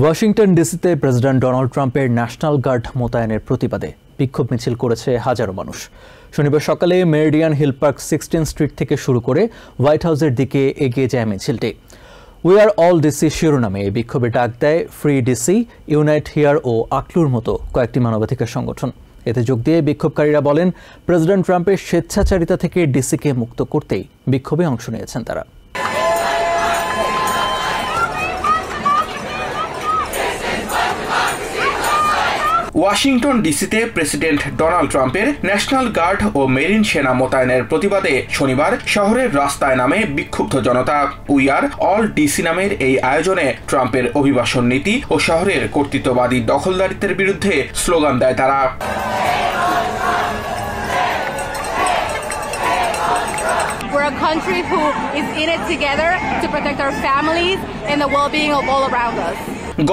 Washington ডিসিতে president Donald ট্রাম্পের national guard মোতায়েনের প্রতিবাদে বিক্ষোভ মিছিল করেছে হাজারো মানুষ। শনিবার সকালে মেরিডিয়ান হিল পার্ক 16 স্ট্রিট থেকে শুরু করে হোয়াইট হাউসের দিকে এগিয়ে যায় মিছিলটি। উই আর অল ডিসি শিরোনামে এই বিক্ষোভে ডাক দেয় ফ্রি ডিসি, ইউনাইট হিয়ার ও আকলুর মতো কয়েকটি মানবাধিকার সংগঠন। এতে যোগ দিয়ে বিক্ষোভকারীরা বলেন, প্রেসিডেন্ট ট্রাম্পের স্বেচ্ছাচারিতা থেকে ডিসিকে মুক্ত করতেই বিক্ষোভে অংশ নিয়েছেন তারা। ওয়াশিংটন ডিসিতে প্রেসিডেন্ট ডোনাল্ড ট্রাম্পের ন্যাশনাল গার্ড ও মেরিন সেনা মোতায়েনের প্রতিবাদে শনিবার শহরের রাস্তায় নামে বিক্ষুব্ধ জনতা। উই আর অল ডিসি নামের এই আয়োজনে ট্রাম্পের অভিবাসন নীতি ও শহরের কর্তৃত্ববাদী দখলদারিত্বের বিরুদ্ধে স্লোগান দেয় তারা। We're a country who is in it together to protect our families and the well-being of all around us.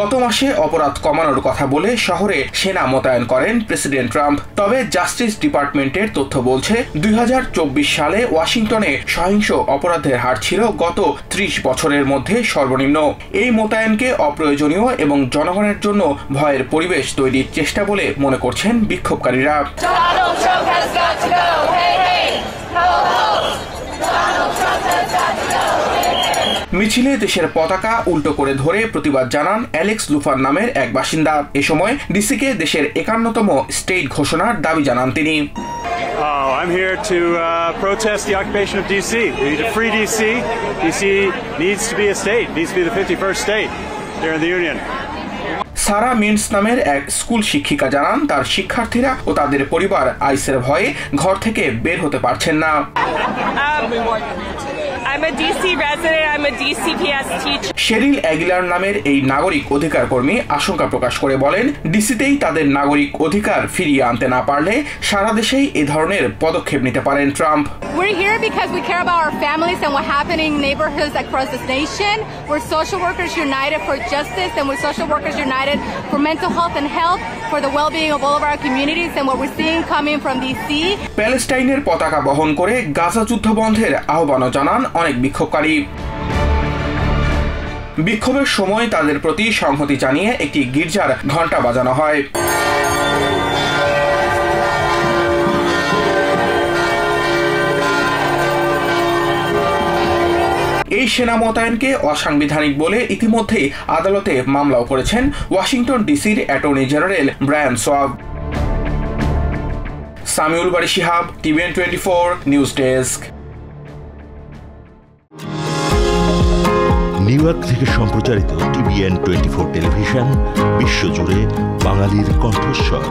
গত মাসে অপরাধ কমানোর কথা বলে শহরে সেনা মোতায়েন করেন প্রেসিডেন্ট ট্রাম্প। তবে জাস্টিস ডিপার্টমেন্টের তথ্য বলছে 2024 সালে ওয়াশিংটনে সহিংস অপরাধের হার ছিল গত 30 বছরের মধ্যে সর্বনিম্ন। এই মোতায়েনকে অপ্রয়োজনীয় এবং জনগণের জন্য ভয়ের পরিবেশ তৈরির চেষ্টা বলে মনে করছেন বিক্ষোভকারীরা। মিছিলে দেশের পতাকা উল্টো করে ধরে প্রতিবাদ জানান অ্যালেক্স লুফার নামের এক বাসিন্দা। এ সময় ডিসিকে দেশের 51তম স্টেট ঘোষণার দাবি জানান তিনি। I'm here to protest the occupation of DC. We need a free DC. DC needs to be a state. Needs to be the 51st state here in the Union. সারা মিন্টস নামের এক স্কুল শিক্ষিকা জানান, তার শিক্ষার্থীরা ও তাদের পরিবার আইসের ভয়ে ঘর থেকে বের হতে পারছেন না। I'm a DC resident. I'm a DCPS teacher. Cheryl Aguilar নামের এই নাগরিক অধিকার কর্মী আশঙ্কা প্রকাশ করে বলেন, ডিসিতেই তাদের নাগরিক অধিকার ফিরিয়ে আনতে না পারলে সারা দেশেই এ ধরনের পদক্ষেপ নিতে পারেন Trump. We're here because we care about our families and what's happening in neighborhoods across this nation. We're social workers united for justice, and we're social workers united for mental health and health, for the well-being of all of our communities, and what we're seeing coming from DC. প্যালেস্টাইনের পতাকা বহন করে গাজা যুদ্ধ বন্ধের আহ্বানও জানান অনেক বিক্ষোভকারী। বিক্ষোভের সময় তাদের প্রতি সংহতি জানিয়ে একটি গির্জার ঘণ্টা বাজানো হয়। এই সেনা মোতায়েনকে অসাংবিধানিক বলে ইতিমধ্যেই আদালতে মামলাও করেছেন ওয়াশিংটন ডিসির attorney general Brian Schwalb. Samiul Bari Shihab, TVN 24 news desk. New York থেকে সম্প্রচারিত TVN 24 টেলিভিশন বিশ্বজুড়ে বাঙালির কণ্ঠস্বর।